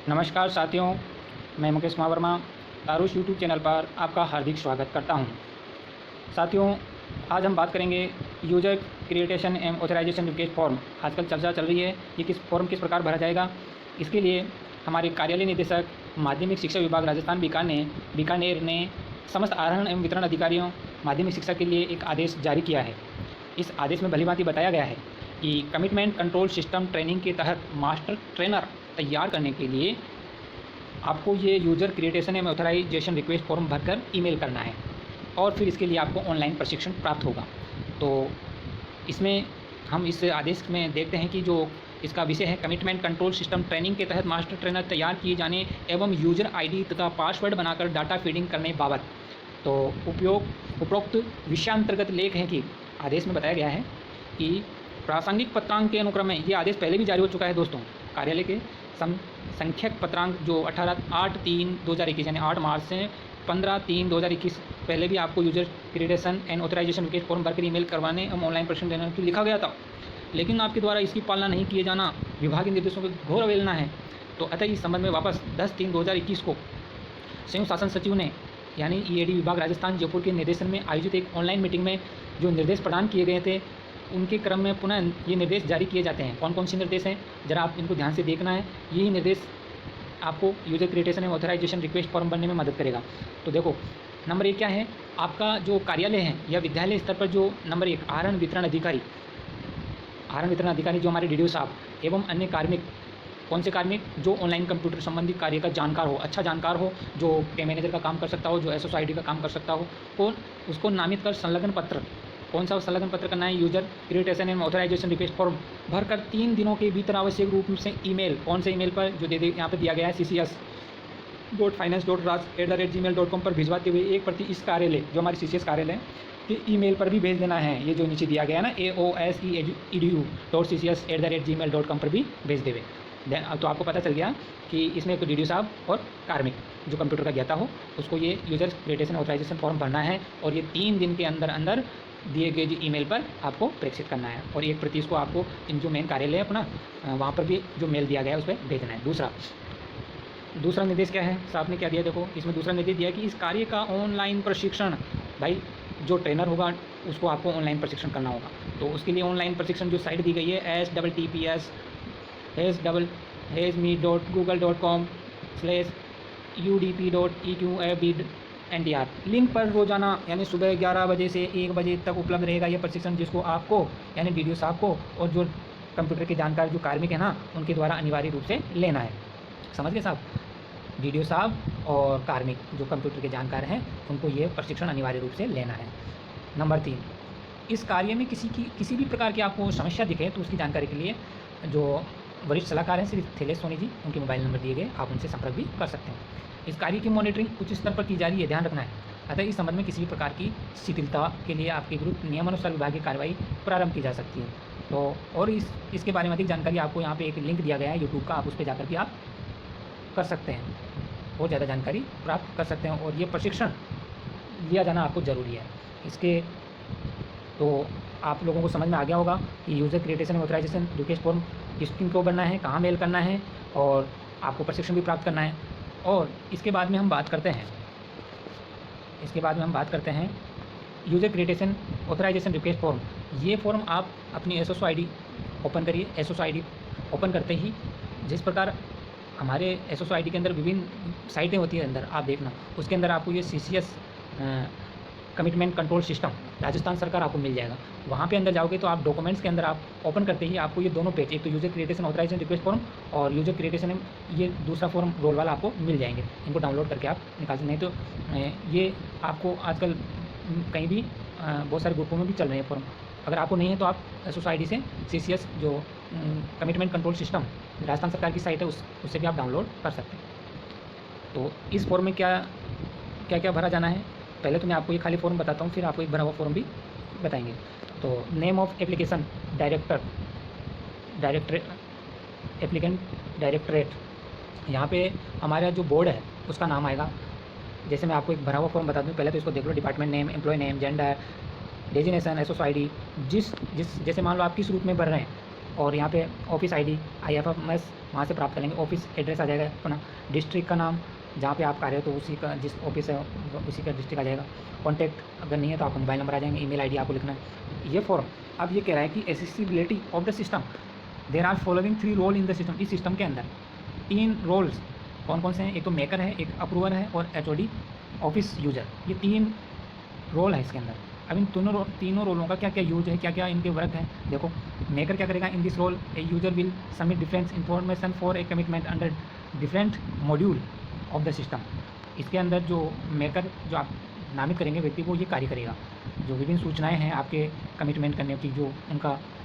नमस्कार साथियों, मैं मुकेश कुमार वर्मा तारुष यूट्यूब चैनल पर आपका हार्दिक स्वागत करता हूं। साथियों, आज हम बात करेंगे user creation and authorisation request form. आजकल चर्चा चल रही है, ये किस प्रकार भरा जाएगा। इसके लिए हमारे कार्यालय निदेशक माध्यमिक शिक्षा विभाग राजस्थान बीकानेर ने समस्त आहरण एवं वितरण अधिकारियों माध्यमिक शिक्षा के लिए एक आदेश जारी किया है। इस आदेश में भलीभांति बताया गया है कि कमिटमेंट कंट्रोल सिस्टम ट्रेनिंग के तहत मास्टर ट्रेनर तैयार करने के लिए आपको ये user creation and authorisation request form भरकर ईमेल करना है और फिर इसके लिए आपको ऑनलाइन प्रशिक्षण प्राप्त होगा। तो इसमें हम इस आदेश में देखते हैं कि जो इसका विषय है कमिटमेंट कंट्रोल सिस्टम ट्रेनिंग के तहत मास्टर ट्रेनर तैयार किए जाने एवं यूज़र आईडी तथा पासवर्ड बनाकर डाटा फीडिंग करने बाबत। तो उपरोक्त विषयांतर्गत लेख है कि आदेश में बताया गया है कि प्रासंगिक पत्रांक के अनुक्रम में ये आदेश पहले भी जारी हो चुका है दोस्तों। कार्यालय के संख्यक पत्रांक जो 8/3/2021 यानी 8 मार्च से 15/3/2021 पहले भी आपको user creation and authorisation request form भरकर ईमेल करवाने एवं ऑनलाइन प्रशिक्षण देने के लिए लिखा गया था, लेकिन आपके द्वारा इसकी पालना नहीं किए जाना विभागीय निर्देशों की घोर अवहेलना है। तो अतः इस संबंध में वापस 10/3/2021 को संयुक्त शासन सचिव ने यानी ईएडी विभाग राजस्थान जयपुर के निर्देशन में आयोजित एक ऑनलाइन मीटिंग में जो निर्देश प्रदान किए गए थे उनके क्रम में पुनः ये निर्देश जारी किए जाते हैं। कौन कौन से निर्देश हैं, जरा आप इनको ध्यान से देखना है। यही निर्देश आपको user creation and authorisation request form बनने में मदद करेगा। तो देखो, नंबर 1 क्या है, आपका जो कार्यालय है या विद्यालय स्तर पर जो नंबर 1 आहरण वितरण अधिकारी जो हमारे डीडीओ साहब एवं अन्य कार्मिक, कौन से कार्मिक, जो ऑनलाइन कंप्यूटर संबंधी कार्य का जानकार हो, अच्छा जानकार हो, जो पे मैनेजर का काम कर सकता हो, जो एसओसाईडी का काम कर सकता हो, कौन उसको नामित कर संलग्न पत्र, कौन सा संलग्न पत्र करना है, user creation and authorisation request form भरकर 3 दिनों के भीतर आवश्यक रूप से ईमेल, कौन से ईमेल पर जो यहाँ पर दिया गया है ccs.finance.raj@gmail.com पर भिजवाते हुए एक प्रति इस कार्यालय जो हमारी CCS कार्यालय के ईमेल पर भी भेज देना है। ये जो नीचे दिया गया है ना aosedu.ccs@gmail.com पर भी भेज देवे। तो आपको पता चल गया कि इसमें एक डीडीओ साहब और कार्मिक जो कंप्यूटर का ज्ञाता हो उसको ये यूजर क्रिएटेशन ऑथराइजेशन फॉर्म भरना है और ये 3 दिन के अंदर अंदर दिए गए जो ईमेल पर आपको प्रेषित करना है और एक प्रति इसको आपको इन जो मेन कार्यालय है अपना वहाँ पर भी जो मेल दिया गया है उस पर भेजना है। दूसरा निर्देश क्या है, साहब ने क्या दिया, देखो इसमें दूसरा निर्देश दिया है कि इस कार्य का ऑनलाइन प्रशिक्षण, भाई जो ट्रेनर होगा उसको आपको ऑनलाइन प्रशिक्षण करना होगा। तो उसके लिए ऑनलाइन प्रशिक्षण जो साइट दी गई है https://meet.google.com/udp.eqfbndr लिंक पर रोजाना यानी सुबह 11 बजे से 1 बजे तक उपलब्ध रहेगा ये प्रशिक्षण, जिसको आपको यानी डीडीओ साहब को और जो कंप्यूटर के जानकार जो कार्मिक है ना उनके द्वारा अनिवार्य रूप से लेना है। समझ गए साहब, डीडीओ साहब और कार्मिक जो कंप्यूटर के जानकार हैं उनको ये प्रशिक्षण अनिवार्य रूप से लेना है। नंबर 3, इस कार्य में किसी भी प्रकार की आपको समस्या दिखे तो उसकी जानकारी के लिए जो वरिष्ठ सलाहकार हैं श्री थेलेश सोनी जी, उनके मोबाइल नंबर दिए गए, आप उनसे संपर्क भी कर सकते हैं। इस कार्य की मॉनिटरिंग उच्च स्तर पर की जा रही है, ध्यान रखना है। अतः इस संबंध में किसी भी प्रकार की शिथिलता के लिए आपके विरुद्ध नियमानुसार विभागीय कार्रवाई प्रारंभ की जा सकती है। तो और इसके बारे में अधिक जानकारी आपको यहाँ पे एक लिंक दिया गया है यूट्यूब का, आप उस पर जाकर भी आप कर सकते हैं, बहुत ज़्यादा जानकारी प्राप्त कर सकते हैं। और ये प्रशिक्षण लिया जाना आपको ज़रूरी है। इसके तो आप लोगों को समझ में आ गया होगा कि यूज़र क्रिएटेशन ऑथराइजेशन रिक्वेस्ट फॉर्म किनको बनना है, कहाँ मेल करना है और आपको प्रशिक्षण भी प्राप्त करना है। और इसके बाद में हम बात करते हैं यूज़र क्रिएटेशन ऑथराइजेशन रिक्वेस्ट फॉर्म। ये फॉर्म आप अपनी एसओसाईडी ओपन करिए। एसओसाईडी ओपन करते ही जिस प्रकार हमारे एसओसाईडी के अंदर विभिन्न साइटें होती है, अंदर आप देखना उसके अंदर आपको ये CCS commitment control system Rajasthan सरकार आपको मिल जाएगा। वहाँ पे अंदर जाओगे तो आप डॉक्यूमेंट्स के अंदर आप ओपन करते ही आपको ये दोनों पेज, एक तो यूजर क्रिएटेशन ऑथराइजेशन रिक्वेस्ट फॉर्म और यूजर क्रिएटेशन ये दूसरा फॉर्म रोल वाला आपको मिल जाएंगे। इनको डाउनलोड करके आप निकाल सकते, नहीं तो ये आपको आजकल कहीं भी बहुत सारे ग्रुपों में भी चल रहे हैं फॉर्म। अगर आपको नहीं है तो आप एसओसाईडी से CCS जो कमिटमेंट कंट्रोल सिस्टम राजस्थान सरकार की साइट है उससे भी आप डाउनलोड कर सकते हैं। तो इस फॉर्म में क्या क्या भरा जाना है, पहले तो मैं आपको ये खाली फॉर्म बताता हूँ, फिर आपको एक भरा हुआ फॉर्म भी बताएंगे। तो name of application applicant directorate, यहाँ पे हमारा जो बोर्ड है उसका नाम आएगा। जैसे मैं आपको एक भरा हुआ फॉर्म बता दूँ, पहले तो इसको देख लो, department name, employee name, gender, designation, एसओसाईडी, जैसे मान लो आप किस रूप में भर रहे हैं और यहाँ पे ऑफिस आईडी IFMS वहाँ से प्राप्त करेंगे। ऑफिस एड्रेस आ जाएगा अपना, डिस्ट्रिक्ट का नाम जहाँ पे आप कार्य हो तो उसी का, जिस ऑफिस है उसी का डिस्ट्रिक्ट आ जाएगा। कॉन्टैक्ट अगर नहीं है तो आपको मोबाइल नंबर आ जाएंगे, ईमेल आईडी आपको लिखना है। ये फॉर्म अब ये कह रहा है कि accessibility of the system, there are following 3 role in the system. इस सिस्टम के अंदर 3 रोल्स कौन कौन से हैं? एक तो मेकर है, एक अप्रूवर है और HOD ऑफिस यूजर। ये 3 रोल है इसके अंदर। अब इन तीनों रोलों का क्या क्या यूज है, क्या क्या इनके वर्क है। देखो, मेकर क्या करेगा? In this role a user will submit different information for a commitment under different module of the system. इसके अंदर जो मेकर जो आप नामित करेंगे व्यक्ति, वो ये कार्य करेगा। जो विभिन्न सूचनाएं हैं आपके कमिटमेंट करने की, जो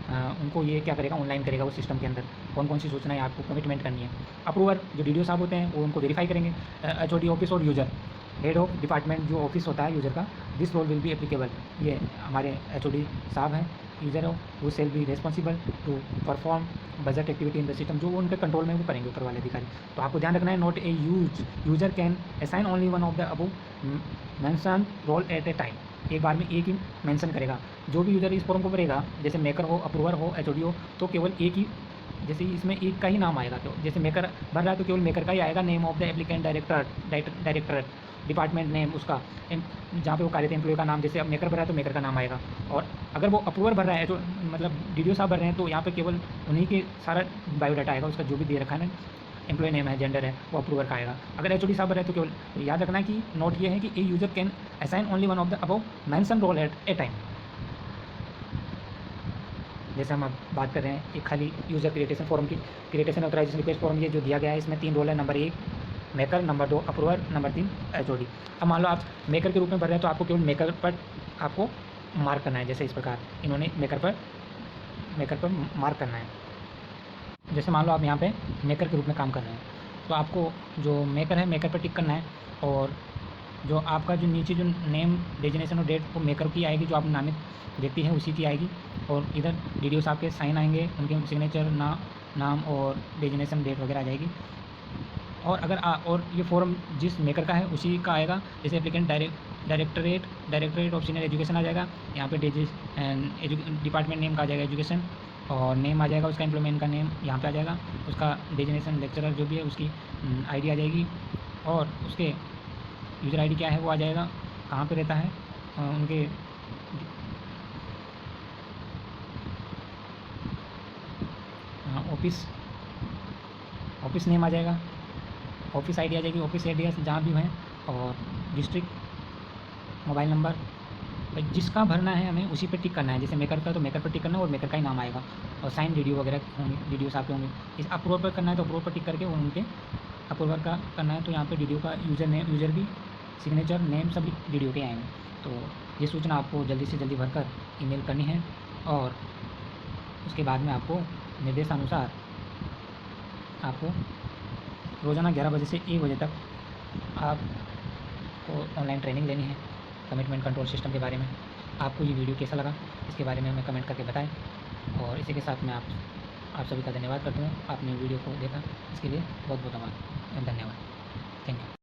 उनको ये क्या करेगा? ऑनलाइन करेगा उस सिस्टम के अंदर कौन कौन सी सूचनाएं आपको कमिटमेंट करनी है। अप्रूवर जो DDO साहब होते हैं वो उनको वेरीफाई करेंगे। HOD ऑफिस और यूजर, हेड ऑफ डिपार्टमेंट जो ऑफिस होता है यूज़र का, this role will be applicable. ये हमारे HOD साहब हैं, यूज़र हो, वो shall be responsible to perform budget activity in the system. जो उनके कंट्रोल में वो करेंगे ऊपर वाले अधिकारी। तो आपको ध्यान रखना है, not a user can assign only one of the above mention role at a time. एक बार में एक ही मेंशन करेगा। जो भी यूज़र इस फॉर्म को भरेगा, जैसे मेकर हो, अप्रूवर हो, HOD हो, तो केवल एक ही, जैसे इसमें एक का ही नाम आएगा। तो जैसे मेकर भर रहा है तो केवल मेकर का ही आएगा। Name of the applicant, director, department name, उसका जहाँ पे वो कार्यरत एम्प्लॉय का नाम। जैसे अब मेकर भर रहा है तो मेकर का नाम आएगा। और अगर वो अप्रूवर भर रहा है, जो मतलब DDO साहब भर रहे हैं, तो यहाँ पे केवल उन्हीं के सारा बायोडाटा आएगा। उसका जो भी दे रखा है ना, एम्प्लॉय नेम है, जेंडर है, वो अप्रूवर का आएगा। अगर HOD साहब भर रहे हैं तो केवल याद रखना है कि नोट ये है कि a user can assign only one of the above mention role at a time. जैसे हम अब बात कर रहे हैं एक खाली यूज़र क्रिएटेशन फॉर्म की, क्रिएटेशन ऑथराइजेशन रिक्वेस्ट फॉर्म, ये जो दिया गया है इसमें 3 रोल है। Number 1 maker, number 2 approver, number 3 HOD। अब मान लो आप मेकर के रूप में भर रहे हैं तो आपको केवल मेकर पर आपको मार्क करना है। जैसे इस प्रकार इन्होंने मेकर पर मार्क करना है। जैसे मान लो आप यहाँ पे मेकर के रूप में काम कर रहे हैं तो आपको जो मेकर है, मेकर पर टिक करना है। और जो आपका जो नीचे जो नेम, डेजिनेशन और डेट, वो मेकर की आएगी, जो आप नामित व्यक्ति है उसी की आएगी। और इधर DDO साहब के साइन आएंगे, उनके सिग्नेचर, नाम और डेजिनेशन, डेट वगैरह आ जाएगी। और अगर और ये फॉर्म जिस मेकर का है उसी का आएगा। जैसे applicant directorate of senior education आ जाएगा। यहाँ पे डिपार्टमेंट नेम का आ जाएगा एजुकेशन, और नेम आ जाएगा उसका, एम्प्लॉयमेंट का नेम यहाँ पे आ जाएगा। उसका डेजिनेशन, लेक्चरर जो भी है उसकी ID आ जाएगी। और उसके यूज़र ID क्या है वो आ जाएगा, कहाँ पे रहता है, उनके ऑफिस नेम आ जाएगा, ऑफिस ID आ जाएगी, ऑफिस एड्रेस जहाँ भी हैं, और डिस्ट्रिक्ट, मोबाइल नंबर। भाई जिसका भरना है हमें उसी पे टिक करना है। जैसे मेकर का तो मेकर पर टिक करना है और मेकर का ही नाम आएगा। और साइन DDO वगैरह होंगे, DDO साहब के होंगे। इस अप्रूवर पर करना है तो अप्रूवर पर टिक करके उनके अप्रूवर का करना है तो यहाँ पे DDO का यूज़र भी, सिग्नेचर, नेम सभी DDO के आएंगे। तो ये सूचना आपको जल्दी से जल्दी भरकर ईमेल करनी है। और उसके बाद में आपको निर्देशानुसार आपको रोज़ाना 11 बजे से 1 बजे तक आपको ऑनलाइन ट्रेनिंग लेनी है कमिटमेंट कंट्रोल सिस्टम के बारे में। आपको ये वीडियो कैसा लगा इसके बारे में हमें कमेंट करके बताएं। और इसी के साथ मैं आप सभी का धन्यवाद करता हूँ। आपने वीडियो को देखा इसके लिए बहुत बहुत धन्यवाद। Thank you.